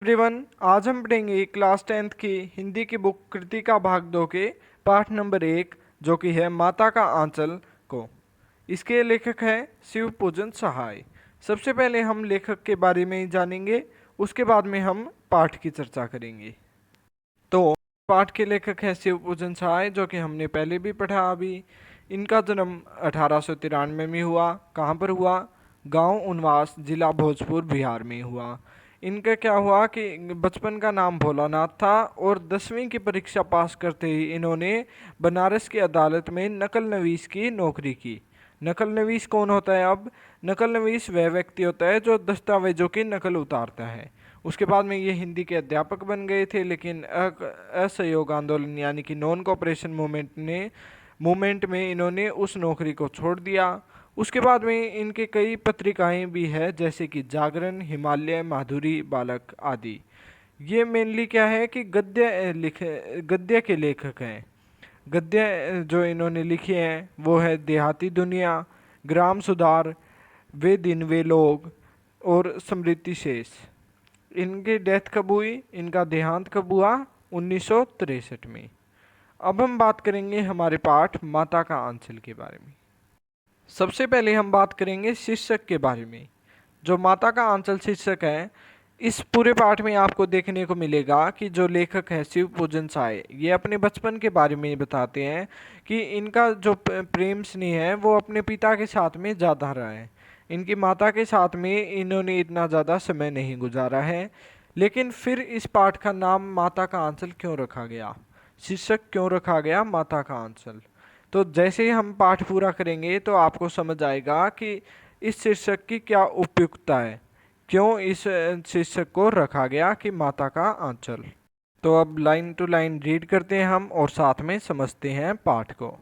Everyone, आज हम पढ़ेंगे क्लास 10th की हिंदी की बुक कृतिका भाग 2 के पाठ नंबर 1 जो कि है माता का आंचल को। इसके लेखक हैं शिव पूजन सहाय। सबसे पहले हम लेखक के बारे में जानेंगे, उसके बाद में हम पाठ की चर्चा करेंगे। तो पाठ के लेखक हैं शिव पूजन सहाय, जो कि हमने पहले भी पढ़ा। अभी इनका जन्म 1893 में हुआ। कहाँ पर हुआ? गांव उनवास, जिला भोजपुर, बिहार में हुआ। इनका क्या हुआ कि बचपन का नाम भोलानाथ था और 10वीं की परीक्षा पास करते ही इन्होंने बनारस की अदालत में नकल नवीस की नौकरी की। नकल नवीस कौन होता है? अब नकल नवीस वह व्यक्ति होता है जो दस्तावेजों की नकल उतारता है। उसके बाद में ये हिंदी के अध्यापक बन गए थे, लेकिन असहयोग आंदोलन यानी कि नॉन कोऑपरेशन मूवमेंट में इन्होंने उस नौकरी को छोड़ दिया। उसके बाद में इनके कई पत्रिकाएं भी है, जैसे कि जागरण, हिमालय, माधुरी, बालक आदि। ये मेनली क्या है कि गद्य के लेखक हैं। गद्य जो इन्होंने लिखे हैं वो है देहाती दुनिया, ग्राम सुधार, वे दिन वे लोग और स्मृति शेष। इनकी डेथ कब हुई? इनका देहांत कब हुआ? 1963 में। अब हम बात करेंगे हमारे पाठ माता का आंचल के बारे में। सबसे पहले हम बात करेंगे शीर्षक के बारे में। जो माता का आंचल शीर्षक है, इस पूरे पाठ में आपको देखने को मिलेगा कि जो लेखक है शिव पूजन साय, ये अपने बचपन के बारे में बताते हैं कि इनका जो प्रेम स्नेह है वो अपने पिता के साथ में ज़्यादा रहा है। इनकी माता के साथ में इन्होंने इतना ज़्यादा समय नहीं गुजारा है। लेकिन फिर इस पाठ का नाम माता का आंचल क्यों रखा गया? शीर्षक क्यों रखा गया माता का आंचल? तो जैसे ही हम पाठ पूरा करेंगे तो आपको समझ आएगा कि इस शीर्षक की क्या उपयुक्तता है, क्यों इस शीर्षक को रखा गया कि माता का आंचल। तो अब लाइन टू लाइन रीड करते हैं हम और साथ में समझते हैं पाठ को।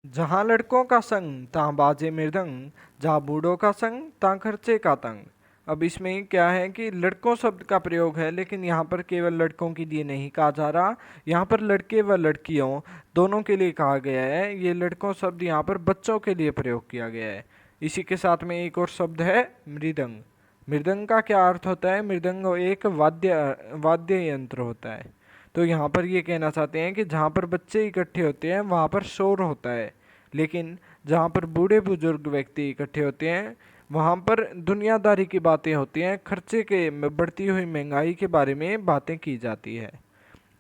जहाँ लड़कों का संग तहाँ बाजे मृदंग, जहाँ बूढ़ों का संग तहाँ खर्चे का तंग। अब इसमें क्या है कि लड़कों शब्द का प्रयोग है, लेकिन यहाँ पर केवल लड़कों के लिए नहीं कहा जा रहा, यहाँ पर लड़के व लड़कियों दोनों के लिए कहा गया है। ये लड़कों शब्द यहाँ पर बच्चों के लिए प्रयोग किया गया है। इसी के साथ में एक और शब्द है मृदंग। मृदंग का क्या अर्थ होता है? मृदंग एक वाद्य यंत्र होता है। तो यहाँ पर ये कहना चाहते हैं कि जहाँ पर बच्चे इकट्ठे होते हैं वहाँ पर शोर होता है, लेकिन जहाँ पर बूढ़े बुजुर्ग व्यक्ति इकट्ठे होते हैं वहाँ पर दुनियादारी की बातें होती हैं, खर्चे के बढ़ती हुई महंगाई के बारे में बातें की जाती है।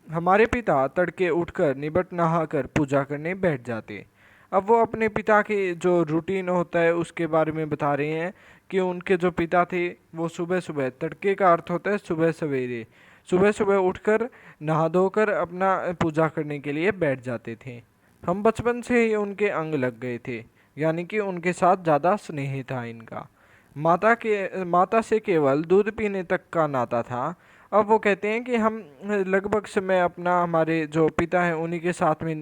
हमारे पिता तड़के उठकर निबट नहाकर पूजा करने बैठ जाते। अब वो अपने पिता के जो रूटीन होता है उसके बारे में बता रहे हैं कि उनके जो पिता थे वो सुबह सुबह, तड़के का अर्थ होता है सुबह सवेरे, सुबह सुबह उठकर नहा धोकर अपना पूजा करने के लिए बैठ जाते थे। हम बचपन से ही उनके अंग लग गए थे, यानी कि उनके साथ ज़्यादा स्नेह था इनका। माता से केवल दूध पीने तक का नाता था। अब वो कहते हैं कि हम लगभग समय अपना हमारे जो पिता हैं उन्हीं के साथ में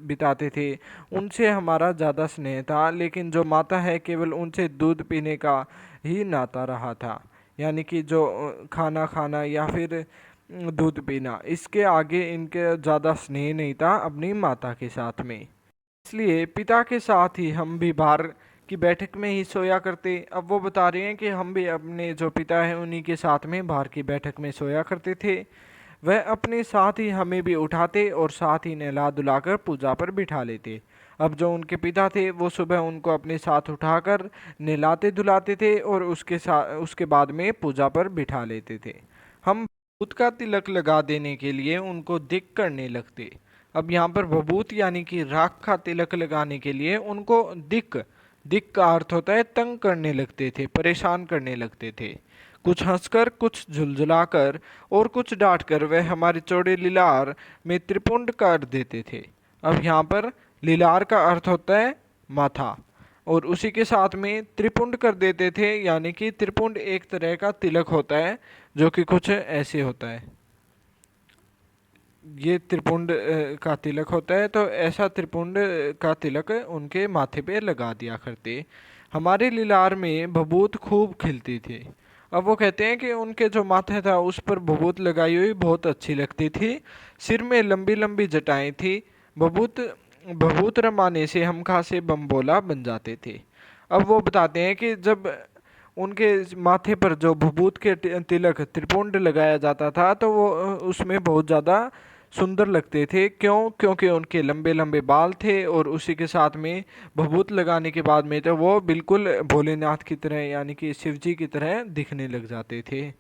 बिताते थे, उनसे हमारा ज़्यादा स्नेह था। लेकिन जो माता है केवल उनसे दूध पीने का ही नाता रहा था, यानी कि जो खाना खाना या फिर दूध पीना, इसके आगे इनके ज़्यादा स्नेह नहीं था अपनी माता के साथ में। इसलिए पिता के साथ ही हम भी बाहर की बैठक में ही सोया करते। अब वो बता रहे हैं कि हम भी अपने जो पिता हैं उन्हीं के साथ में बाहर की बैठक में सोया करते थे। वह अपने साथ ही हमें भी उठाते और साथ ही नहला धुलाकर पूजा पर बिठा लेते। अब जो उनके पिता थे वो सुबह उनको अपने साथ उठाकर नहलाते धुलाते थे और उसके बाद में पूजा पर बिठा लेते थे। हम भभूत का तिलक लगा देने के लिए उनको दिक करने लगते। अब यहाँ पर भभूत यानी कि राख का तिलक लगाने के लिए उनको दिक, दिक का अर्थ होता है तंग करने लगते थे, परेशान करने लगते थे। कुछ हंसकर, कुछ झुलझुलाकर और कुछ डांटकर वह हमारे चौड़े लीलार में त्रिपुंड कर देते थे। अब यहाँ पर लीलार का अर्थ होता है माथा, और उसी के साथ में त्रिपुंड कर देते थे, यानी कि त्रिपुंड एक तरह का तिलक होता है जो कि कुछ ऐसे होता है। ये त्रिपुंड का तिलक होता है, तो ऐसा त्रिपुंड का तिलक उनके माथे पे लगा दिया करते। हमारे लीलार में भभूत खूब खिलती थी। अब वो कहते हैं कि उनके जो माथे था उस पर भभूत लगाई हुई बहुत अच्छी लगती थी। सिर में लंबी लंबी जटाएं थी। भभूत भभूत रमाने से हम खासे बम बोला बन जाते थे। अब वो बताते हैं कि जब उनके माथे पर जो भभूत के तिलक त्रिपुंड लगाया जाता था तो वो उसमें बहुत ज़्यादा सुंदर लगते थे। क्यों? क्योंकि उनके लंबे लंबे बाल थे और उसी के साथ में भभूत लगाने के बाद में तो वो बिल्कुल भोलेनाथ की तरह यानी कि शिव जी की तरह दिखने लग जाते थे।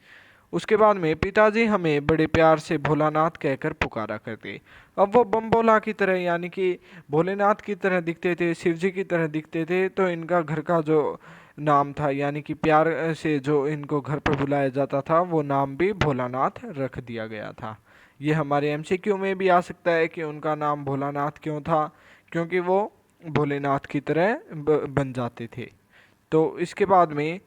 उसके बाद में पिताजी हमें बड़े प्यार से भोलानाथ कहकर पुकारा करते। अब वो बम भोला की तरह यानी कि भोलेनाथ की तरह दिखते थे, शिव जी की तरह दिखते थे, तो इनका घर का जो नाम था यानी कि प्यार से जो इनको घर पर बुलाया जाता था वो नाम भी भोलानाथ रख दिया गया था। ये हमारे एमसीक्यू में भी आ सकता है कि उनका नाम भोलानाथ क्यों था, क्योंकि वो भोलेनाथ की तरह बन जाते थे। तो इसके बाद में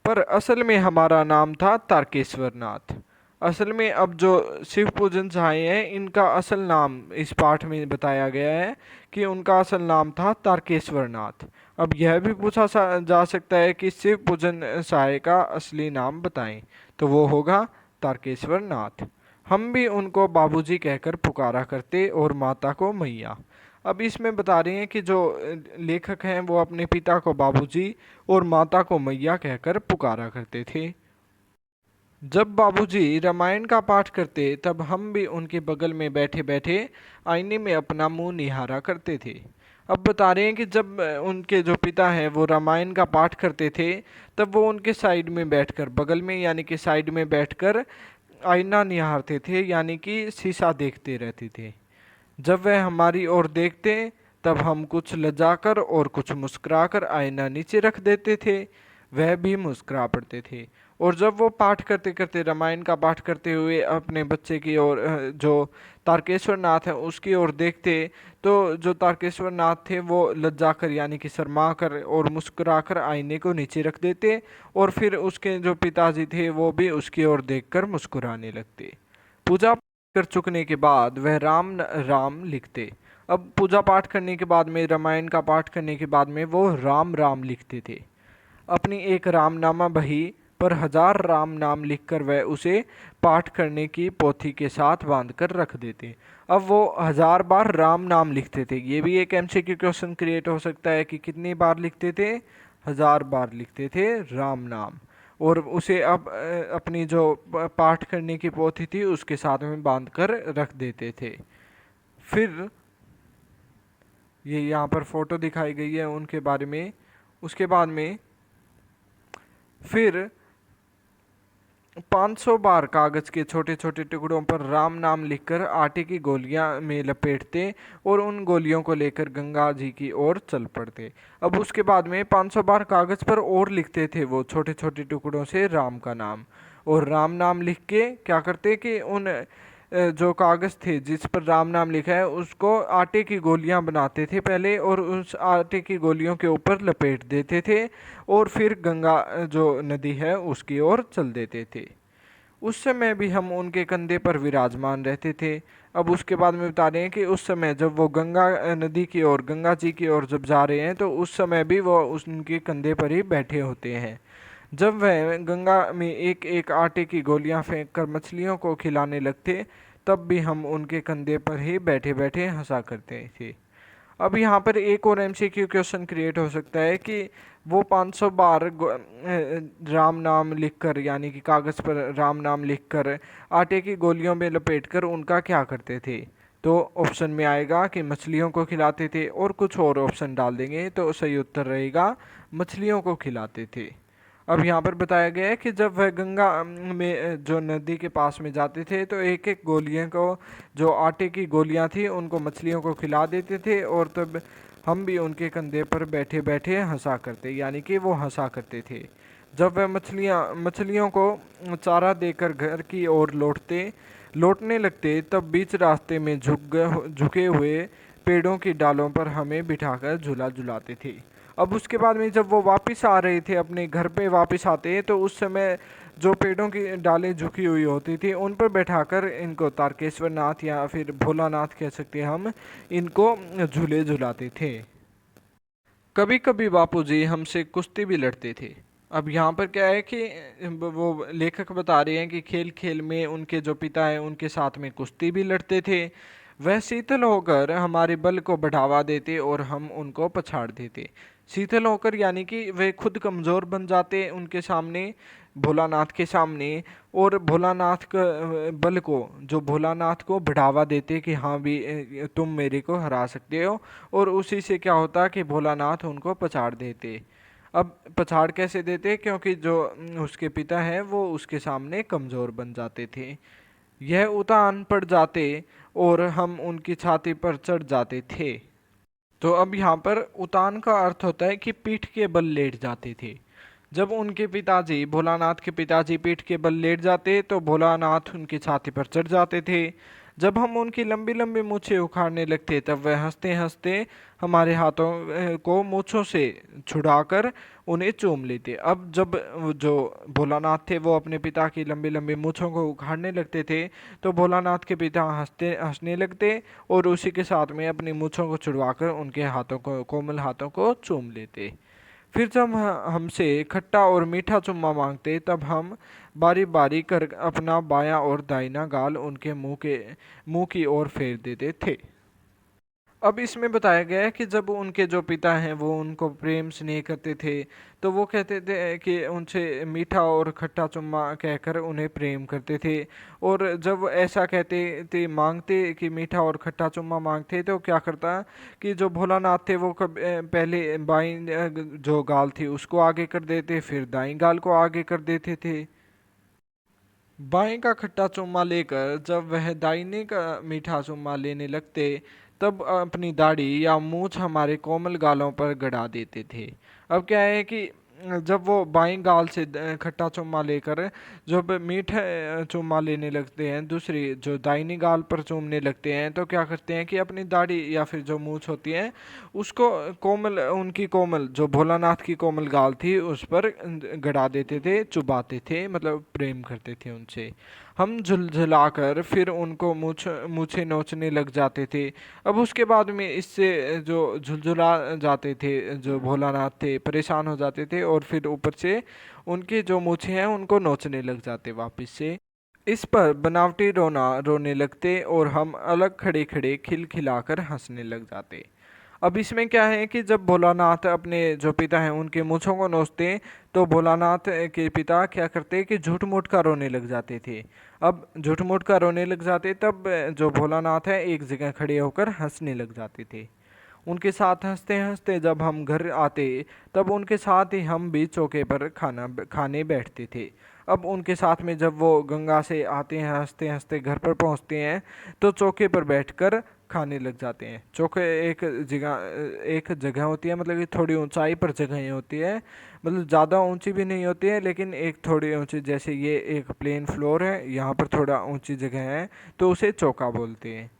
पर असल में हमारा नाम था तारकेश्वर नाथ। असल में अब जो शिव पूजन सहाय हैं इनका असल नाम इस पाठ में बताया गया है कि उनका असल नाम था तारकेश्वर नाथ। अब यह भी पूछा जा सकता है कि शिव पूजन सहाय का असली नाम बताएं, तो वो होगा तारकेश्वर नाथ। हम भी उनको बाबूजी कहकर पुकारा करते और माता को मैया। अब इसमें बता रहे हैं कि जो लेखक हैं वो अपने पिता को बाबूजी और माता को मैया कहकर पुकारा करते थे। जब बाबूजी रामायण का पाठ करते तब हम भी उनके बगल में बैठे बैठे आईने में अपना मुंह निहारा करते थे। अब बता रहे हैं कि जब उनके जो पिता हैं वो रामायण का पाठ करते थे तब वो उनके साइड में बैठकर बगल में यानी कि साइड में बैठकर आईना निहारते थे यानी कि शीशा देखते रहते थे। जब वह हमारी ओर देखते तब हम कुछ लजाकर और कुछ मुस्कुराकर आईना नीचे रख देते थे। वह भी मुस्कुरा पड़ते थे। और जब वो पाठ करते करते रामायण का पाठ करते हुए अपने बच्चे की ओर जो तारकेश्वर नाथ है उसकी ओर देखते तो जो तारकेश्वर नाथ थे वो लज्जा कर यानी कि शर्मा कर और मुस्कुरा कर आईने को नीचे रख देते और फिर उसके जो पिताजी थे वो भी उसकी ओर देखकर मुस्कुराने लगते। पूजा कर चुकने के बाद वह राम राम लिखते। अब पूजा पाठ करने के बाद में रामायण का पाठ करने के बाद में वो राम राम लिखते थे। अपनी एक रामनामा बही पर 1000 राम नाम लिखकर वह उसे पाठ करने की पोथी के साथ बांधकर रख देते। अब वो 1000 बार राम नाम लिखते थे। ये भी एक एमसीक्यू क्वेश्चन क्रिएट हो सकता है कि कितनी बार लिखते थे? 1000 बार लिखते थे राम नाम। और उसे अब अपनी जो पाठ करने की पोथी थी उसके साथ में बांधकर रख देते थे। फिर ये यहाँ पर फोटो दिखाई गई है उनके बारे में। उसके बाद में फिर 500 बार कागज के छोटे छोटे टुकड़ों पर राम नाम लिखकर आटे की गोलियां में लपेटते और उन गोलियों को लेकर गंगा जी की ओर चल पड़ते। अब उसके बाद में 500 बार कागज पर और लिखते थे वो छोटे छोटे टुकड़ों से राम का नाम। और राम नाम लिख के क्या करते कि उन जो कागज थे जिस पर राम नाम लिखा है उसको आटे की गोलियां बनाते थे पहले और उस आटे की गोलियों के ऊपर लपेट देते थे और फिर गंगा जो नदी है उसकी ओर चल देते थे। उस समय भी हम उनके कंधे पर विराजमान रहते थे। अब उसके बाद में बता रहे हैं कि उस समय जब वो गंगा नदी की ओर गंगा जी की ओर जब जा रहे हैं तो उस समय भी वो उनके कंधे पर ही बैठे होते हैं। जब वह गंगा में एक एक आटे की गोलियां फेंककर मछलियों को खिलाने लगते तब भी हम उनके कंधे पर ही बैठे बैठे हंसा करते थे। अब यहाँ पर एक और एमसीक्यू क्वेश्चन क्रिएट हो सकता है कि वो 500 बार राम नाम लिखकर यानी कि कागज़ पर राम नाम लिखकर आटे की गोलियों में लपेटकर उनका क्या करते थे? तो ऑप्शन में आएगा कि मछलियों को खिलाते थे और कुछ और ऑप्शन डाल देंगे तो सही उत्तर रहेगा मछलियों को खिलाते थे। अब यहाँ पर बताया गया है कि जब वह गंगा में जो नदी के पास में जाते थे तो एक एक गोलियां को जो आटे की गोलियां थी उनको मछलियों को खिला देते थे और तब हम भी उनके कंधे पर बैठे बैठे हंसा करते यानी कि वो हंसा करते थे। जब वह मछलियों को चारा देकर घर की ओर लौटने लगते तब बीच रास्ते में झुके हुए पेड़ों की डालों पर हमें बिठाकर झूला झुलाते थे। अब उसके बाद में जब वो वापस आ रहे थे अपने घर पे वापस आते तो उस समय जो पेड़ों की डालें झुकी हुई होती थी उन पर बैठाकर इनको तारकेश्वर नाथ या फिर भोलानाथ कह सकते हैं हम, इनको झूले झुलाते थे। कभी कभी बापूजी हमसे कुश्ती भी लड़ते थे। अब यहाँ पर क्या है कि वो लेखक बता रहे हैं कि खेल खेल में उनके जो पिता हैं उनके साथ में कुश्ती भी लड़ते थे। वह शीतल होकर हमारे बल को बढ़ावा देते और हम उनको पछाड़ देते। शीतल होकर यानी कि वे खुद कमज़ोर बन जाते उनके सामने, भोलानाथ के सामने। और भोलानाथ का बल को, जो भोलानाथ को बढ़ावा देते कि हाँ भी तुम मेरे को हरा सकते हो। और उसी से क्या होता कि भोलानाथ उनको पछाड़ देते। अब पछाड़ कैसे देते, क्योंकि जो उसके पिता हैं वो उसके सामने कमज़ोर बन जाते थे। यह उतान पड़ जाते और हम उनकी छाती पर चढ़ जाते थे। तो अब यहाँ पर उतान का अर्थ होता है कि पीठ के बल लेट जाते थे। जब उनके पिताजी, भोलानाथ के पिताजी पीठ के बल लेट जाते तो भोलानाथ उनकी छाती पर चढ़ जाते थे। जब हम उनकी लंबी लंबी मूछें उखाड़ने लगते तब वह हंसते हंसते हमारे हाथों को मूछों से छुड़ाकर उन्हें चूम लेते। अब जब जो भोलानाथ थे वो अपने पिता की लंबी लंबी मूछों को उखाड़ने लगते थे तो भोलानाथ के पिता हंसने लगते और उसी के साथ में अपनी मूछों को छुड़वाकर उनके हाथों को, कोमल हाथों को चूम लेते। फिर जब हमसे खट्टा और मीठा चुम्मा मांगते तब हम बारी बारी कर अपना बायां और दाहिना गाल उनके मुंह की ओर फेर देते थे। अब इसमें बताया गया है कि जब उनके जो पिता हैं वो उनको प्रेम स्नेह करते थे तो वो कहते थे कि उनसे मीठा और खट्टा चुम्मा कहकर उन्हें प्रेम करते थे। और जब ऐसा कहते थे, मांगते कि मीठा और खट्टा चुम्मा मांगते तो क्या करता कि जो भोलानाथ थे वो पहले बाईं जो गाल थी उसको आगे कर देते, फिर दाईं गाल को आगे कर देते थे। बाएं का खट्टा चुम्मा लेकर जब वह दाहिने का मीठा चुम्मा लेने लगते तब अपनी दाढ़ी या मूछ हमारे कोमल गालों पर गड़ा देते थे। अब क्या है कि जब वो बाएं गाल से खट्टा चुम्मा लेकर जब मीठा चुम्मा लेने लगते हैं, दूसरी जो दाहिनी गाल पर चूमने लगते हैं, तो क्या करते हैं कि अपनी दाढ़ी या फिर जो मूछ होती है उसको कोमल, उनकी कोमल जो भोलानाथ की कोमल गाल थी उस पर गड़ा देते थे, चुबाते थे, मतलब प्रेम करते थे उनसे। हम झुलझुलाकर फिर उनको मूछें नोचने लग जाते थे। अब उसके बाद में इससे जो झुलझुला जाते थे, जो भोलानाथ थे परेशान हो जाते थे और फिर ऊपर से उनकी जो मूछें हैं उनको नोचने लग जाते वापस से। इस पर बनावटी रोना रोने लगते और हम अलग खड़े खड़े खिलखिलाकर हंसने लग जाते। अब इसमें क्या है कि जब भोलानाथ अपने जो पिता हैं उनके मूँछों को नोचते तो भोलानाथ के पिता क्या करते कि झूठ मूठ का रोने लग जाते थे। अब झूठ मूठ का रोने लग जाते तब जो भोलानाथ है एक जगह खड़े होकर हंसने लग जाते थे। उनके साथ हंसते हंसते जब हम घर आते तब उनके साथ ही हम भी चौके पर खाने बैठते थे। अब उनके साथ में जब वो गंगा से आते हैं, हंसते हंसते घर पर पहुंचते हैं तो चौके पर बैठकर खाने लग जाते हैं। चौके एक जगह होती है, मतलब कि थोड़ी ऊंचाई पर जगह होती है, मतलब ज़्यादा ऊंची भी नहीं होती है लेकिन एक थोड़ी ऊंची, जैसे ये एक प्लेन फ्लोर है, यहाँ पर थोड़ा ऊंची जगह है तो उसे चौका बोलते हैं।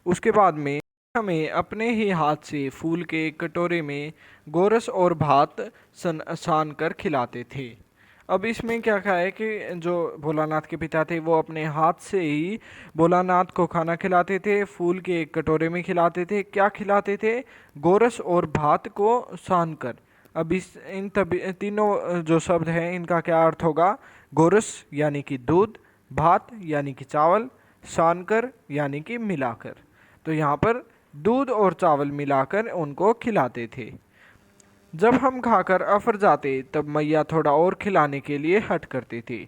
उसके बाद में हमें अपने ही हाथ से फूल के एक कटोरे में गोरस और भात सान कर खिलाते थे। अब इसमें क्या कहा है कि जो भोलानाथ के पिता थे वो अपने हाथ से ही भोलानाथ को खाना खिलाते थे, फूल के एक कटोरे में खिलाते थे। क्या खिलाते थे? गोरस और भात को सान कर। अब इस इन तभी तीनों जो शब्द हैं इनका क्या अर्थ होगा? गोरस यानी कि दूध, भात यानी कि चावल, सानकर यानी कि मिलाकर। तो यहाँ पर दूध और चावल मिलाकर उनको खिलाते थे। जब हम खाकर अफर जाते तब मैया थोड़ा और खिलाने के लिए हट करती थी।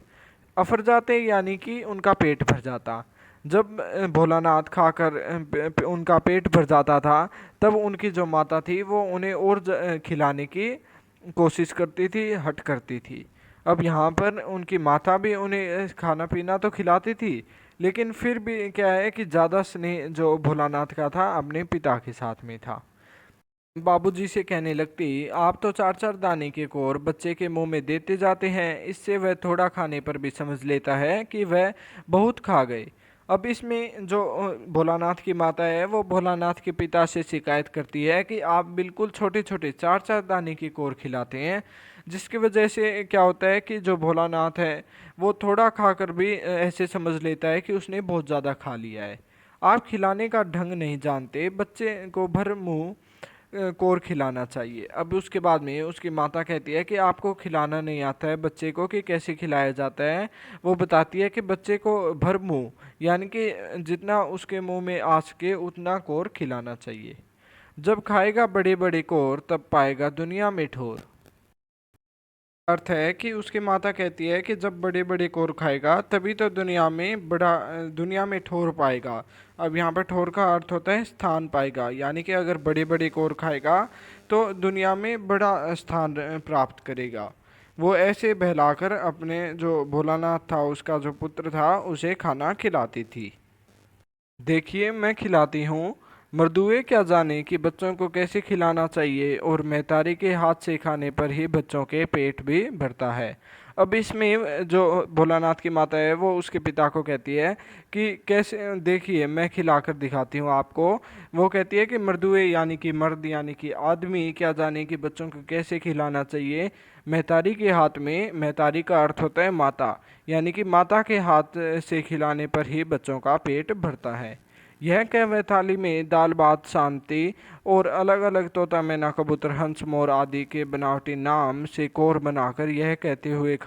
अफर जाते यानी कि उनका पेट भर जाता। जब भोलानाथ खाकर उनका पेट भर जाता था तब उनकी जो माता थी वो उन्हें और खिलाने की कोशिश करती थी, हट करती थी। अब यहाँ पर उनकी माता भी उन्हें खाना पीना तो खिलाती थी लेकिन फिर भी क्या है कि ज़्यादा स्नेह जो भोलानाथ का था अपने पिता के साथ में था। बाबूजी से कहने लगती, आप तो चार चार दाने के कोर बच्चे के मुंह में देते जाते हैं, इससे वह थोड़ा खाने पर भी समझ लेता है कि वह बहुत खा गए। अब इसमें जो भोलानाथ की माता है वो भोलानाथ के पिता से शिकायत करती है कि आप बिल्कुल छोटे छोटे चार चार दाने की कोर खिलाते हैं, जिसकी वजह से क्या होता है कि जो भोलानाथ है वो थोड़ा खाकर भी ऐसे समझ लेता है कि उसने बहुत ज़्यादा खा लिया है। आप खिलाने का ढंग नहीं जानते, बच्चे को भर मुंह कोर खिलाना चाहिए। अब उसके बाद में उसकी माता कहती है कि आपको खिलाना नहीं आता है बच्चे को कि कैसे खिलाया जाता है। वो बताती है कि बच्चे को भर मुंह यानी कि जितना उसके मुंह में आ सके उतना कोर खिलाना चाहिए। जब खाएगा बड़े बड़े कोर तब पाएगा दुनिया में ठोर। अर्थ है कि उसकी माता कहती है कि जब बड़े बड़े कोर खाएगा तभी तो दुनिया में ठोर पाएगा। अब यहाँ पर ठोर का अर्थ होता है स्थान पाएगा, यानी कि अगर बड़े बड़े कोर खाएगा तो दुनिया में बड़ा स्थान प्राप्त करेगा। वो ऐसे बहलाकर अपने जो भोलानाथ था उसका जो पुत्र था उसे खाना खिलाती थी। देखिए मैं खिलाती हूँ, मर्दुए क्या जाने कि बच्चों को कैसे खिलाना चाहिए, और मैतारी के हाथ से खाने पर ही बच्चों के पेट भी भरता है। अब इसमें जो भोलानाथ की माता है वो उसके पिता को कहती है कि कैसे, देखिए मैं खिलाकर दिखाती हूँ आपको। वो कहती है कि मर्दुए यानी कि मर्द यानी कि आदमी क्या जाने कि बच्चों को कैसे खिलाना चाहिए। मैतारी के हाथ में, मैतारी का अर्थ होता है माता, यानी कि माता के हाथ से खिलाने पर ही बच्चों का पेट भरता है। यह कह वह थाली में दाल भात शांति और अलग अलग तोता मैना कबूतर हंस मोर आदि के बनावटी नाम से कोर बनाकर यह कहते हुए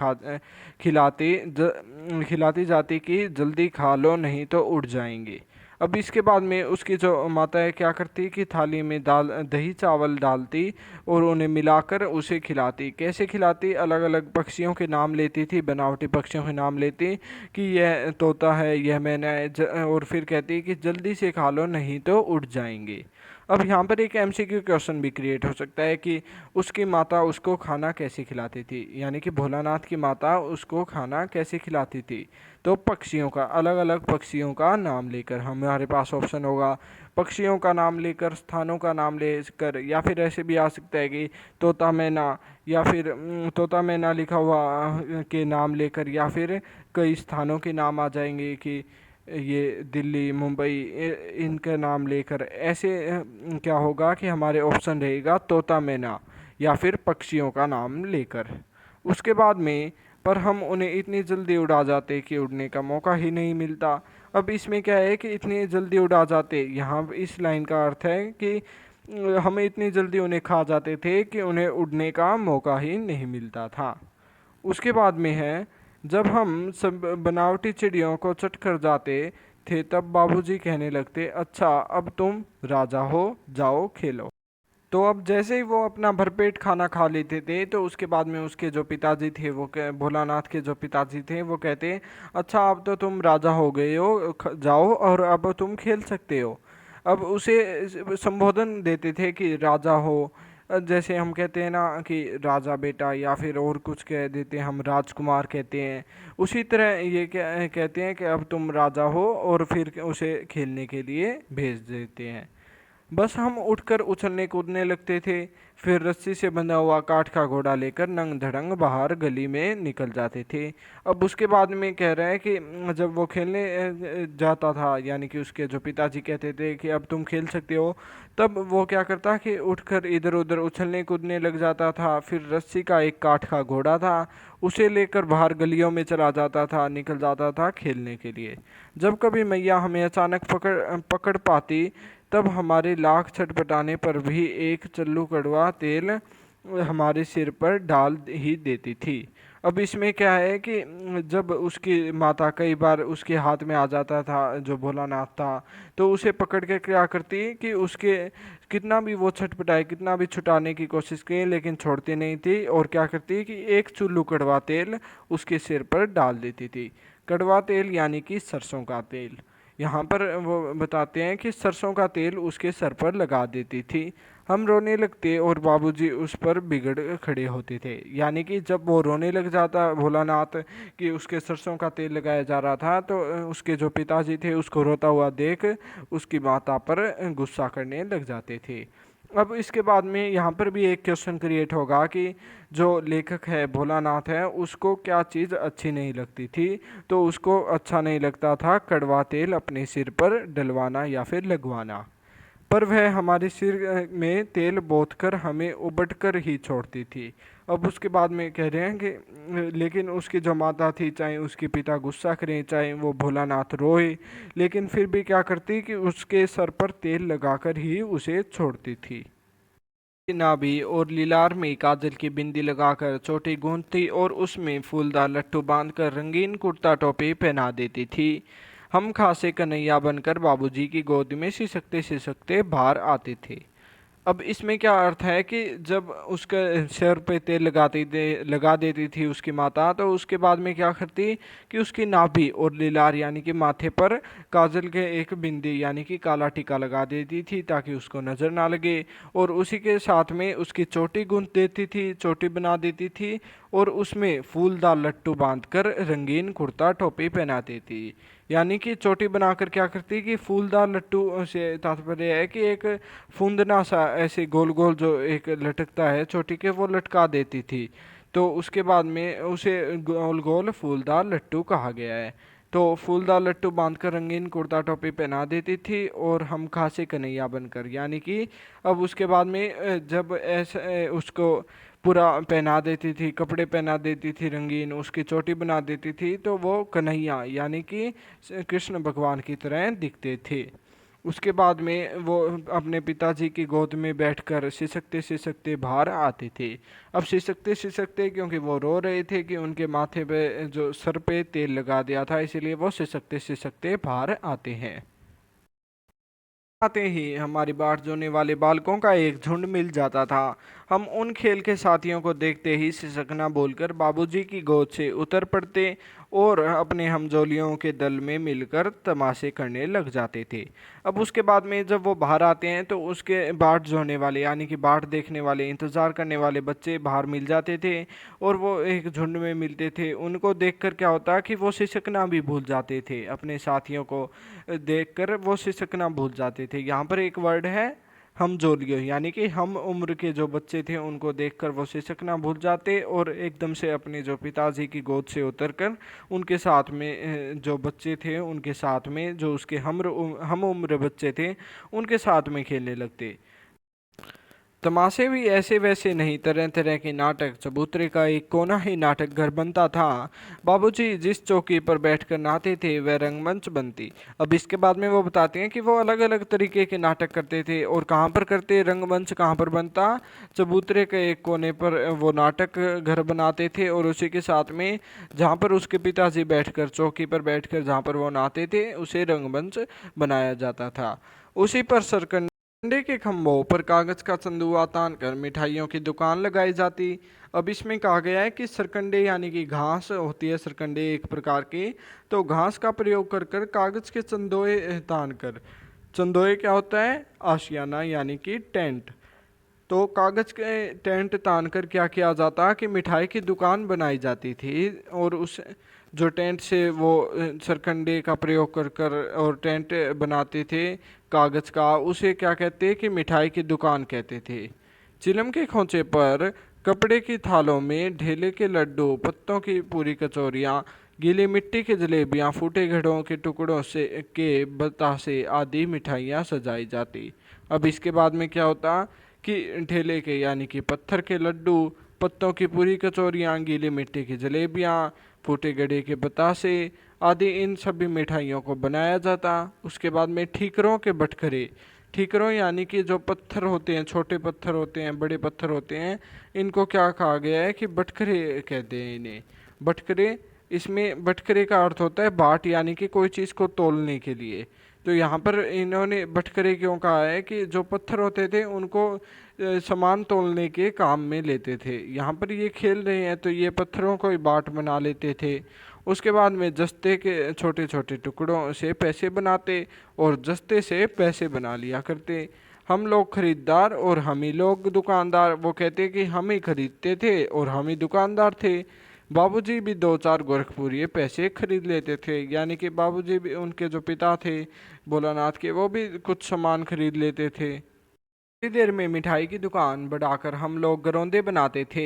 खिलाती जाती कि जल्दी खा लो नहीं तो उड़ जाएंगे। अब इसके बाद में उसकी जो माता है क्या करती कि थाली में दाल दही चावल डालती और उन्हें मिलाकर उसे खिलाती। कैसे खिलाती, अलग अलग पक्षियों के नाम लेती थी, बनावटी पक्षियों के नाम लेती कि यह तोता है, यह मैना है, और फिर कहती कि जल्दी से खा लो नहीं तो उड़ जाएंगे। अब यहाँ पर एक एमसीक्यू क्वेश्चन भी क्रिएट हो सकता है कि उसकी माता उसको खाना कैसे खिलाती थी, यानी कि भोलानाथ की माता उसको खाना कैसे खिलाती थी। तो पक्षियों का, अलग अलग पक्षियों का नाम लेकर, हमारे पास ऑप्शन होगा पक्षियों का नाम लेकर, स्थानों का नाम लेकर, या फिर ऐसे भी आ सकता है कि तोता मैना, या फिर तोता मैना लिखा हुआ के नाम लेकर, या फिर कई स्थानों के नाम आ जाएंगे कि ये दिल्ली मुंबई इनका नाम लेकर। ऐसे क्या होगा कि हमारे ऑप्शन रहेगा तोता मैना या फिर पक्षियों का नाम लेकर। उसके बाद में पर हम उन्हें इतनी जल्दी उड़ा जाते कि उड़ने का मौका ही नहीं मिलता। अब इसमें क्या है कि इतनी जल्दी उड़ा जाते, यहाँ इस लाइन का अर्थ है कि हमें इतनी जल्दी उन्हें खा जाते थे कि उन्हें उड़ने का मौका ही नहीं मिलता था। उसके बाद में है, जब हम सब बनावटी चिड़ियों को चट कर जाते थे तब बाबूजी कहने लगते अच्छा अब तुम राजा हो, जाओ खेलो। तो अब जैसे ही वो अपना भरपेट खाना खा लेते थे तो उसके बाद में उसके जो पिताजी थे भोलानाथ के जो पिताजी थे वो कहते अच्छा अब तो तुम राजा हो गए हो, जाओ और अब तुम खेल सकते हो। अब उसे संबोधन देते थे कि राजा हो, जैसे हम कहते हैं ना कि राजा बेटा, या फिर और कुछ कह देते हैं हम राजकुमार कहते हैं। उसी तरह ये कहते हैं कि अब तुम राजा हो, और फिर उसे खेलने के लिए भेज देते हैं। बस हम उठकर उछलने कूदने लगते थे, फिर रस्सी से बंधा हुआ काठ का घोड़ा लेकर नंग धड़ंग बाहर गली में निकल जाते थे। अब उसके बाद में कह रहा है कि जब वो खेलने जाता था, यानी कि उसके जो पिताजी कहते थे कि अब तुम खेल सकते हो, तब वो क्या करता कि उठकर इधर उधर उछलने कूदने लग जाता था। फिर रस्सी का एक काठ का घोड़ा था, उसे लेकर बाहर गलियों में चला जाता था, निकल जाता था खेलने के लिए। जब कभी मैया हमें अचानक पकड़ पकड़ पाती तब हमारे लाख छटपटाने पर भी एक चल्लू कड़वा तेल हमारे सिर पर डाल ही देती थी। अब इसमें क्या है कि जब उसकी माता कई बार उसके हाथ में आ जाता था जो भोलानाथ था, तो उसे पकड़ के क्या करती कि उसके कितना भी वो छटपटाए, कितना भी छुटाने की कोशिश की, लेकिन छोड़ती नहीं थी, और क्या करती कि एक चुल्लू कड़वा तेल उसके सिर पर डाल देती थी। कड़वा तेल यानी कि सरसों का तेल। यहाँ पर वो बताते हैं कि सरसों का तेल उसके सर पर लगा देती थी। हम रोने लगते और बाबूजी उस पर बिगड़ खड़े होते थे, यानी कि जब वो रोने लग जाता भोलानाथ कि उसके सरसों का तेल लगाया जा रहा था, तो उसके जो पिताजी थे उसको रोता हुआ देख उसकी माता पर गुस्सा करने लग जाते थे। अब इसके बाद में यहाँ पर भी एक क्वेश्चन क्रिएट होगा कि जो लेखक है भोलानाथ है उसको क्या चीज़ अच्छी नहीं लगती थी। तो उसको अच्छा नहीं लगता था कड़वा तेल अपने सिर पर डलवाना या फिर लगवाना, पर वह हमारे सिर में तेल बोत कर हमें उबट कर ही छोड़ती थी। अब उसके बाद में कह रहे हैं कि लेकिन उसकी जो माता थी, चाहे उसके पिता गुस्सा करें, चाहे वो भोलानाथ रोए, लेकिन फिर भी क्या करती कि उसके सर पर तेल लगाकर ही उसे छोड़ती थी। नाभि और लीलार में काजल की बिंदी लगाकर चोटी गूंथती और उसमें फूलदार लट्टू बांधकर रंगीन कुर्ता टोपी पहना देती थी। हम खासे कन्हैया बनकर बाबूजी की गोद में सिसकते सिसकते बाहर आते थे। अब इसमें क्या अर्थ है कि जब उसके सिर पे तेल लगा देती थी उसकी माता, तो उसके बाद में क्या करती कि उसकी नाभि और लीलार यानी कि माथे पर काजल के एक बिंदी यानी कि काला टीका लगा देती थी ताकि उसको नज़र ना लगे। और उसी के साथ में उसकी चोटी गूंथ देती थी, चोटी बना देती थी, और उसमें फूलदार लट्टू बांधकर रंगीन कुर्ता टोपी पहनाती थी। यानी कि चोटी बनाकर क्या करती कि फूलदार लट्टू से तात्पर्य है कि एक फूंदना सा ऐसे गोल गोल जो एक लटकता है चोटी के, वो लटका देती थी। तो उसके बाद में उसे गोल गोल फूलदार लट्टू कहा गया है। तो फूलदार लट्टू बांधकर रंगीन कुर्ता टोपी पहना देती थी और हम खासे कन्हैया बनकर, यानी कि अब उसके बाद में जब ऐसे उसको पूरा पहना देती थी, कपड़े पहना देती थी रंगीन, उसकी चोटी बना देती थी, तो वो कन्हैया यानी कि कृष्ण भगवान की तरह दिखते थे। उसके बाद में वो अपने पिताजी की गोद में बैठकर सिसकते सिसकते बाहर आते थे। अब सिसकते सिसकते क्योंकि वो रो रहे थे कि उनके माथे पे जो सर पे तेल लगा दिया था, इसीलिए वो सिसकते सिसकते बाहर आते हैं। आते ही हमारी बाट जोने वाले बालकों का एक झुंड मिल जाता था। हम उन खेल के साथियों को देखते ही सिसकना बोलकर बाबूजी की गोद से उतर पड़ते और अपने हमजोलियों के दल में मिलकर तमाशे करने लग जाते थे। अब उसके बाद में जब वो बाहर आते हैं तो उसके बाट जोने वाले यानी कि बाट देखने वाले, इंतज़ार करने वाले बच्चे बाहर मिल जाते थे और वो एक झुंड में मिलते थे। उनको देखकर क्या होता कि वो सिसकना भी भूल जाते थे, अपने साथियों को देखकर वो सिसकना भूल जाते थे। यहाँ पर एक वर्ड है हम जोलियो, यानी कि हम उम्र के जो बच्चे थे उनको देखकर वो सिसकना भूल जाते और एकदम से अपने जो पिताजी की गोद से उतरकर उनके साथ में जो बच्चे थे उनके साथ में जो उसके हम उम्र बच्चे थे उनके साथ में खेलने लगते। तमाशे भी ऐसे वैसे नहीं, तरह तरह के नाटक, चबूतरे का एक कोना ही नाटक घर बनता था। बाबूजी जिस चौकी पर बैठकर नहाते थे वह रंगमंच बनती। अब इसके बाद में वो बताते हैं कि वो अलग अलग तरीके के नाटक करते थे और कहाँ पर करते, रंगमंच कहाँ पर बनता, चबूतरे के एक कोने पर वो नाटक घर बनाते थे और उसी के साथ में जहाँ पर उसके पिताजी बैठकर चौकी पर बैठकर जहाँ पर वो नहाते थे उसे रंगमंच बनाया जाता था। उसी पर सरकंडे कंडे के खंभों पर कागज का चंदुआ तान कर मिठाइयों की दुकान लगाई जाती। अब इसमें कहा गया है कि सरकंडे यानी कि घास होती है, सरकंडे एक प्रकार की, तो घास का प्रयोग कर कर कागज के चंदोए तान कर, चंदोए क्या होता है, आशियाना यानी कि टेंट, तो कागज के टेंट तान कर क्या किया जाता कि मिठाई की दुकान बनाई जाती थी। और उस जो टेंट से वो सरकंडे का प्रयोग कर कर और टेंट बनाते थे कागज का, उसे क्या कहते कि मिठाई की दुकान कहते थे। चिलम के खोंचे पर कपड़े की थालों में ढेले के लड्डू, पत्तों की पूरी कचौरियाँ, गीली मिट्टी की जलेबियाँ, फूटे घड़ों के टुकड़ों से के बतासे आदि मिठाइयाँ सजाई जाती। अब इसके बाद में क्या होता कि ठेले के यानी कि पत्थर के लड्डू, पत्तों की पूरी कचौरियाँ, गीली मिट्टी की जलेबियाँ, फूटे गड़े के बतासे आदि इन सभी मिठाइयों को बनाया जाता। उसके बाद में ठीकरों के बटखरे, ठीकरों यानी कि जो पत्थर होते हैं, छोटे पत्थर होते हैं, बड़े पत्थर होते हैं, इनको क्या कहा गया है कि बटखरे कहते हैं इन्हें। बटखरे, इसमें बटखरे का अर्थ होता है बाट यानी कि कोई चीज़ को तोलने के लिए। तो यहाँ पर इन्होंने बटखरे क्यों कहा है कि जो पत्थर होते थे उनको सामान तोलने के काम में लेते थे। यहाँ पर ये खेल रहे हैं तो ये पत्थरों को ही बाट बना लेते थे। उसके बाद में जस्ते के छोटे छोटे टुकड़ों से पैसे बनाते और जस्ते से पैसे बना लिया करते। हम लोग खरीदार और हम ही लोग दुकानदार, वो कहते कि हम ही खरीदते थे और हम ही दुकानदार थे। बाबूजी भी दो चार गोरखपुरी पैसे खरीद लेते थे, यानी कि बाबूजी भी, उनके जो पिता थे भोलानाथ के, वो भी कुछ सामान खरीद लेते थे। थोड़ी देर में मिठाई की दुकान बढ़ाकर हम लोग गरौंदे बनाते थे।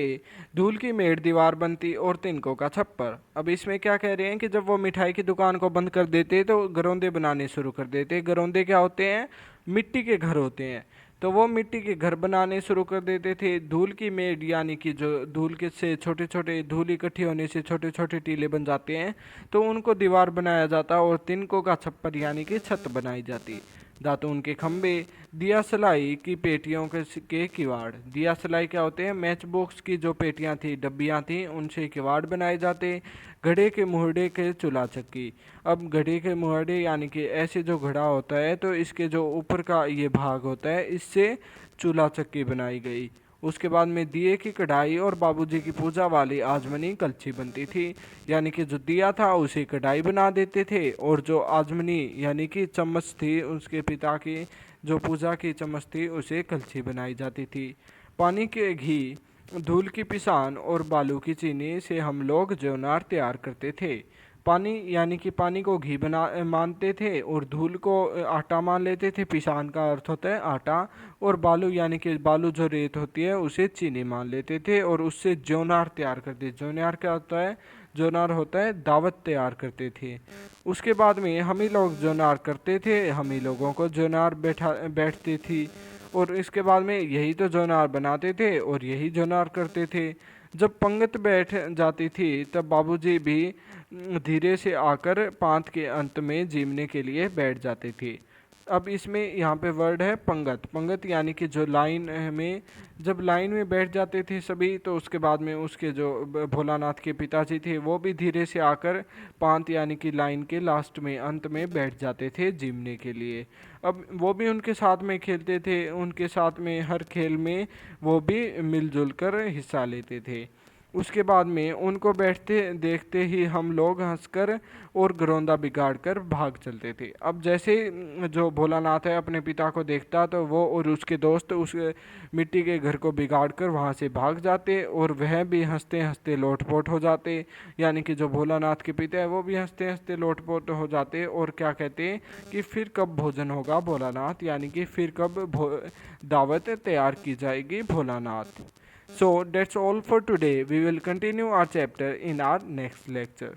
धूल की मेड़ दीवार बनती और तिनकों का छप्पर। अब इसमें क्या कह रहे हैं कि जब वो मिठाई की दुकान को बंद कर देते तो गरौंदे बनाने शुरू कर देते। गरौंदे क्या होते हैं, मिट्टी के घर होते हैं, तो वो मिट्टी के घर बनाने शुरू कर देते थे। धूल की मेड़ यानी कि जो धूल के से छोटे छोटे धूल इकट्ठी होने से छोटे छोटे टीले बन जाते हैं, तो उनको दीवार बनाया जाता और तिनकों का छप्पर यानी कि छत बनाई जाती। दातून के खंभे, दिया सलाई की पेटियों के किवाड़। दिया सलाई क्या होते हैं? मैच बॉक्स की जो पेटियां थी, डब्बियां थी, उनसे किवाड़ बनाए जाते। घड़े के मुहड़े के चूल्हा चक्की। अब घड़े के मुहड़े यानी कि ऐसे जो घड़ा होता है तो इसके जो ऊपर का ये भाग होता है, इससे चूल्हा चक्की बनाई गई। उसके बाद में दिए की कढ़ाई और बाबूजी की पूजा वाली आजमनी कलछी बनती थी। यानी कि जो दिया था उसे कढ़ाई बना देते थे और जो आजमनी यानी कि चम्मच थी उसके पिता की जो पूजा की चम्मच थी उसे कलछी बनाई जाती थी। पानी के घी, धूल की पिसान और बालू की चीनी से हम लोग जौनार तैयार करते थे। पानी यानी कि पानी को घी बना मानते थे और धूल को आटा मान लेते थे। पिसान का अर्थ होता है आटा। और बालू यानी कि बालू जो रेत होती है उसे चीनी मान लेते थे और उससे जौनार तैयार करते। जौनार क्या होता है? जौनार होता है दावत तैयार करते थे। उसके बाद में हम ही लोग जौनार करते थे, हम ही लोगों को जौनार बैठती थी। और इसके बाद में यही तो जौनार बनाते थे और यही जौनार करते थे। जब पंगत बैठ जाती थी तब बाबूजी भी धीरे से आकर पांत के अंत में जीमने के लिए बैठ जाते थे। अब इसमें यहाँ पे वर्ड है पंगत। पंगत यानी कि जो लाइन में, जब लाइन में बैठ जाते थे सभी तो उसके बाद में उसके जो भोलानाथ के पिताजी थे वो भी धीरे से आकर पांत यानी कि लाइन के लास्ट में अंत में बैठ जाते थे जीमने के लिए। अब वो भी उनके साथ में खेलते थे, उनके साथ में हर खेल में वो भी मिलजुल कर हिस्सा लेते थे। उसके बाद में उनको बैठते देखते ही हम लोग हंसकर और घरौंदा बिगाड़ कर भाग चलते थे। अब जैसे जो भोलानाथ है अपने पिता को देखता तो वो और उसके दोस्त उस मिट्टी के घर को बिगाड़ कर वहाँ से भाग जाते और वह भी हंसते हंसते लोटपोट हो जाते। यानी कि जो भोलानाथ के पिता है वो भी हंसते हंसते लोटपोट हो जाते और क्या कहते कि फिर कब भोजन होगा भोलानाथ, यानी कि फिर कब दावत तैयार की जाएगी Bholanath. So that's all for today. We will continue our chapter in our next lecture.